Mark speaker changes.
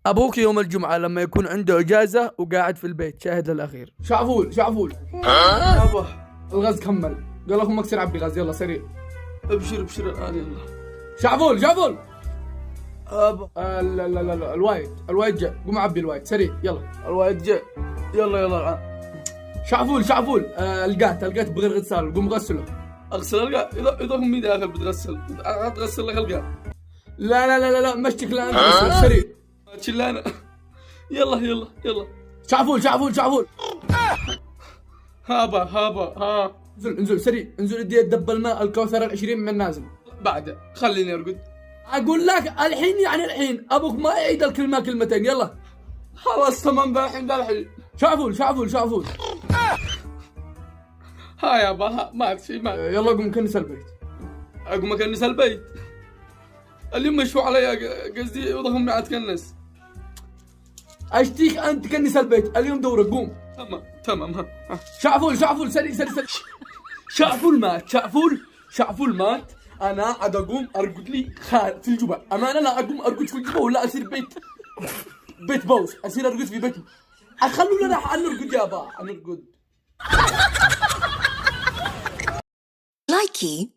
Speaker 1: ابوك يوم الجمعة لما يكون عنده اجازة وقاعد في البيت شاهد للاخير. شعفول شعفول يابا الغاز كمل، قال لكم اكسر عبي غاز يلا سريع. ابشر ابشر الان يلا. شعفول شعفول ابا لا لا لا الوايد جاء، قوم عبي الوايد سريع يلا. الوايد جاء يلا يلا الان. شعفول شعفول القات بغير غسال، قوم غسله. اغسل القات؟ اذا امي داخل بتغسل تغسل لك القات. لا لا لا لا مشتك لا انت غسل سريع. شلانا يلا يلا يلا. شعفول شعفول شعفول هابا ها انزل سريع انزل ادي الدب الماء الكوثر ال20 من نازل. بعد خليني ارقد. اقول لك الحين يعني الحين، ابوك ما يعيد الكلمة كلمتين يلا. خلاص تمام الحين شعفول شعفول شعفول ها يابا ها ما في شيء ما. يلا قوم كنس البيت. اقوم اكنس البيت؟ اليوم مشوا علي قصدي وضعهم ما اتكنس. اشتيك انت كنس البيت اليوم دورك قوم. تمام ها. شعفول شعفول سريع شعفول مات انا عاد اقوم ارقد لي في الجبل. امانه لا اقوم ارقد في الجبل ولا اصير بيت بوس، اصير ارقد في بيت. خلوا لنا نرقد يابا نرقد.
Speaker 2: Likey